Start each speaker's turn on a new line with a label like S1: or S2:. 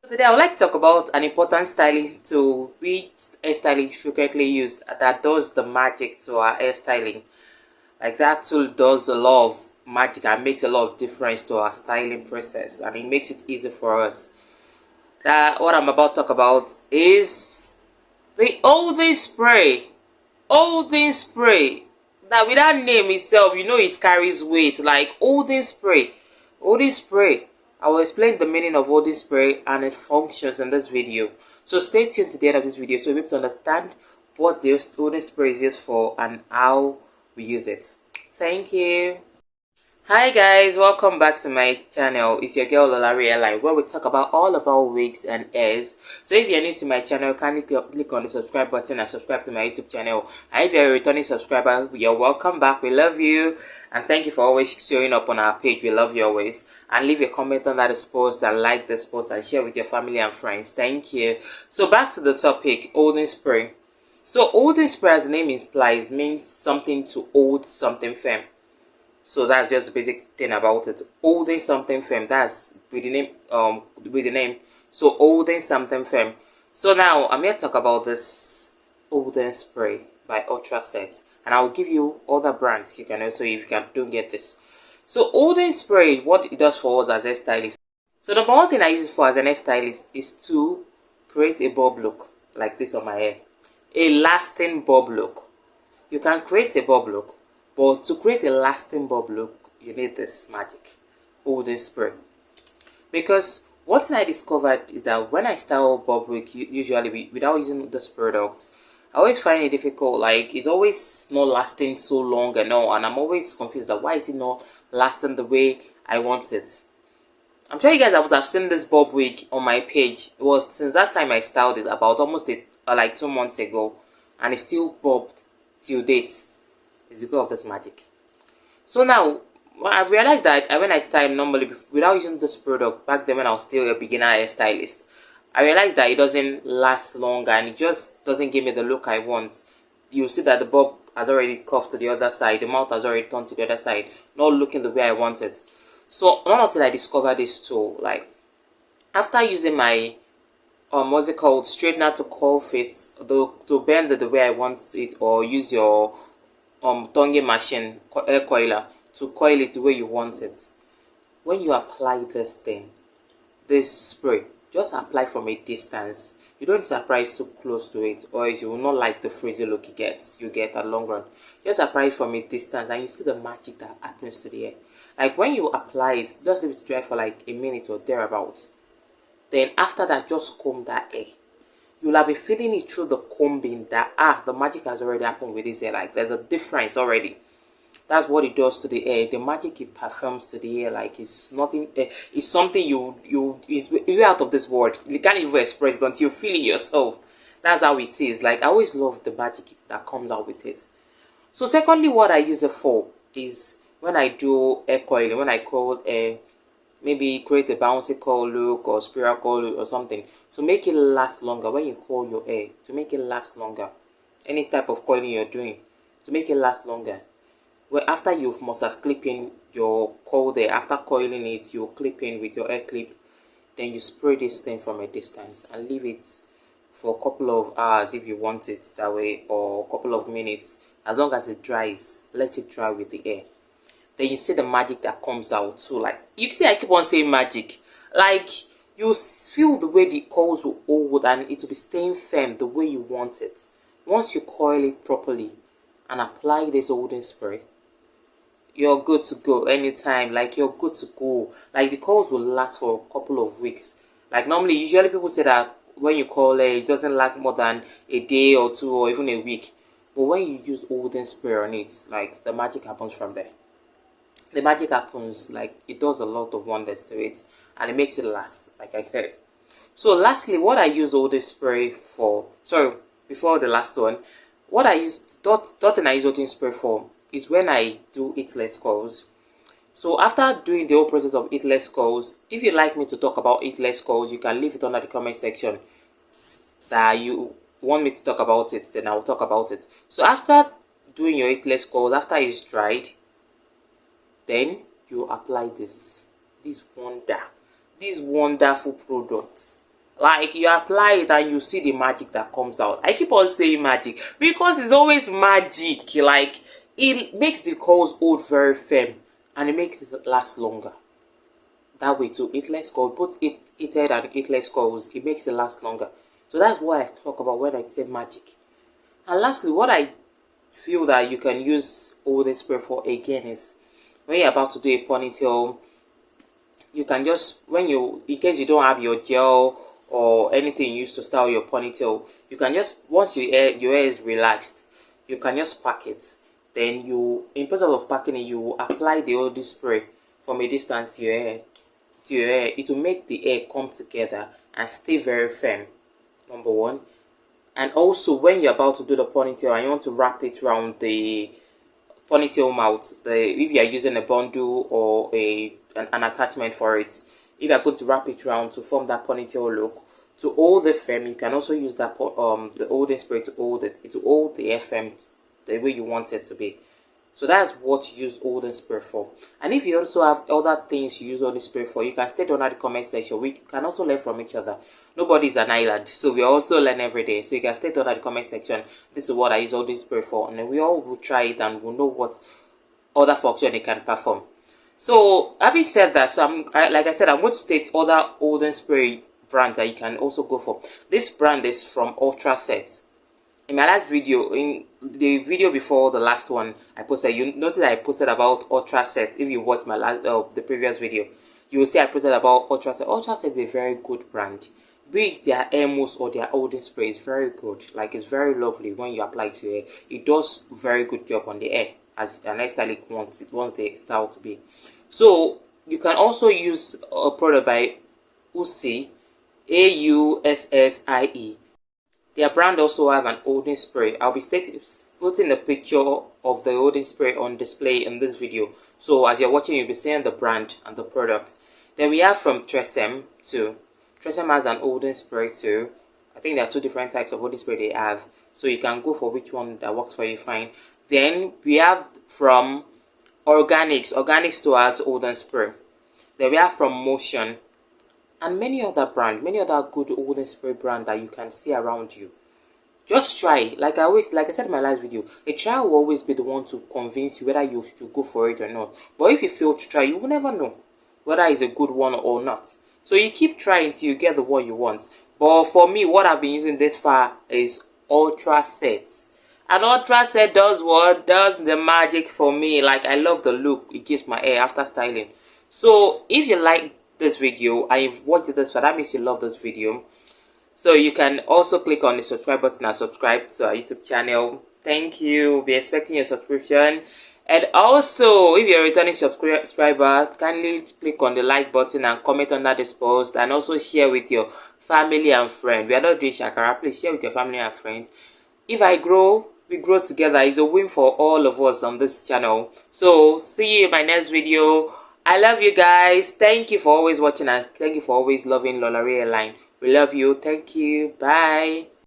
S1: Today I would like to talk about an important styling tool which hairstylists frequently use that does the magic to our hairstyling. Like that tool does a lot of magic and makes a lot of difference to our styling process, and it makes it easy for us. That what I'm about to talk about is the Olden spray. Olden spray. That with that name itself, you know it carries weight. Like Olden spray. Olden spray. I will explain the meaning of Olden spray and its functions in this video. So stay tuned to the end of this video so you'll be able to understand what the Olden spray is used for and how we use it. Thank you. Hi guys, welcome back to my channel. It's your girl Olari Airline, where we talk about all about wigs and hairs. So if you're new to my channel, kindly click on the subscribe button and subscribe to my YouTube channel. And if you're a returning subscriber, you're welcome back. We love you and thank you for always showing up on our page. We love you always. And leave a comment on this post and like this post and share with your family and friends. Thank you. So back to the topic, Olden spray. So Olden spray, as the name implies, means something to hold something firm. So that's just the basic thing about it. Holding something firm. That's with the name. So holding something firm. So now I'm here to talk about this Olden spray by Ultra Set, and I will give you other brands you can also if you don't get this. So Olden spray, what it does for us as hairstylists. So the number one thing I use it for as an hairstylist is to create a bob look like this on my hair. A lasting bob look. You can create a bob look. But to create a lasting bob look, you need this magic, Olden spray. Because one thing I discovered is that when I style bob wig, usually without using this product, I always find it difficult. Like it's always not lasting so long and all, and I'm always confused that why is it not lasting the way I want it. I'm sure you guys would have seen this bob wig on my page. It was since that time I styled it about almost like 2 months ago, and it's still bobbed till date. Is because of this magic. So now I've realized that when I style normally without using this product back then when I was still a beginner hairstylist, I realized that it doesn't last long and it just doesn't give me the look I want. You see that the bob has already curved to the other side, the mouth has already turned to the other side, not looking the way I want it. So not until I discovered this tool, like after using my what's it called, straightener to curl fit, to bend it the way I want it, or use your tongue machine, hair coiler, to coil it the way you want it. When you apply this thing, this spray, just apply from a distance. You don't need to apply it too close to it, or else you will not like the frizzy look you get at long run. Just apply it from a distance and you see the magic that happens to the hair. Like when you apply it, just leave it to dry for like a minute or thereabouts. Then after that, just comb that hair. You'll have been feeling it through the combing that the magic has already happened with this hair. Like there's a difference already. That's what it does to the hair. The magic it performs to the hair, like it's nothing. It's something you're out of this world. You can't even express it until you feel it yourself. That's how it is. Like I always love the magic that comes out with it. So secondly, what I use it for is when I do hair coiling, when I curl hair. Maybe create a bouncy curl look or spiral curl look or something to make it last longer. When you curl your hair, to make it last longer, any type of coiling you're doing, to make it last longer. Well, after you must have clipped in your curl there, after coiling it, you clip in with your hair clip, then you spray this thing from a distance and leave it for a couple of hours if you want it that way, or a couple of minutes. As long as it dries, let it dry with the hair. Then you see the magic that comes out. So like you see, I keep on saying magic. Like you feel the way the coils will hold and it will be staying firm the way you want it. Once you coil it properly and apply this Olden spray, you're good to go anytime. Like you're good to go. Like the coils will last for a couple of weeks. Like normally, usually people say that when you coil it doesn't last more than a day or two or even a week. But when you use Olden spray on it, like the magic happens from there. The magic happens, like it does a lot of wonders to it and it makes it last, like I said. So lastly, what I use Olden spray for, sorry, before the last one, what I use, third thing I use Olden spray for is when I do hitless curls. So after doing the whole process of hitless curls, if you like me to talk about hitless curls, you can leave it under the comment section that you want me to talk about it, then I will talk about it. So after doing your hitless curls, after it's dried, then you apply this wonderful product Like, you apply it and you see the magic that comes out. I keep on saying magic because it's always magic. Like, it makes the curls hold very firm and it makes it last longer. That way too, hitless curls, both heated and hitless curls, it makes it last longer. So that's what I talk about when I say magic. And lastly, what I feel that you can use all this spray for again is when you're about to do a ponytail, you can just, when you, in case you don't have your gel or anything used to style your ponytail, you can just, once your hair is relaxed, you can just pack it. Then you, in process of packing it, you apply the old spray from a distance to your hair. It will make the hair come together and stay very firm, number one. And also, when you're about to do the ponytail and you want to wrap it around the ponytail mouth, if you are using a bundle or an attachment for it, if you are going to wrap it around to form that ponytail look, to hold the firm, you can also use that the holding spray to hold it. To hold the hair firm the way you want it to be. So that's what you use holding spray for. And if you also have other things you use holding spray for, you can state under the comment section. We can also learn from each other. Nobody's an island, so we also learn every day. So you can state under the comment section, this is what I use holding spray for, and then we all will try it and we'll know what other function it can perform. So having said that, like I said, I'm going to state other holding spray brands that you can also go for. This brand is from Ultra Set. In my last video, in the video before the last one I posted, you notice I posted about Ultra Set. If you watched my last the previous video, you will see I posted about Ultra Set. Ultra Set is a very good brand. Be it their hair mousse or their holding spray, is very good. Like, it's very lovely when you apply it to your hair. It does very good job on the hair as an hairstylist wants the style to be. So you can also use a product by Ussie, Aussie. Their brand also have an holding spray. I'll be putting a picture of the holding spray on display in this video. So as you're watching, you'll be seeing the brand and the product. Then we have from Tresemme too. Tresemme has an holding spray too. I think there are two different types of holding spray they have. So you can go for which one that works for you fine. Then we have from Organics. Organics too has holding spray. Then we have from Motion. And many other good holding spray brand that you can see around you. Just try. Like I said in my last video, a trial will always be the one to convince you whether you go for it or not. But if you fail to try, you will never know whether it's a good one or not. So you keep trying till you get the one you want. But for me, what I've been using this far is Ultra Set. And Ultra Set does what? Does the magic for me. Like, I love the look it gives my hair after styling. So if you like this video and you've watched this far, that means you love this video. So you can also click on the subscribe button and subscribe to our YouTube channel. Thank you. We'll be expecting your subscription. And also, if you're a returning subscriber, kindly click on the like button and comment under this post, and also share with your family and friends. We are not doing shakara. Please share with your family and friends. If I grow, we grow together. It's a win for all of us on this channel. So see you in my next video. I love you guys. Thank you for always watching and thank you for always loving Lolari Airline. We love you. Thank you. Bye.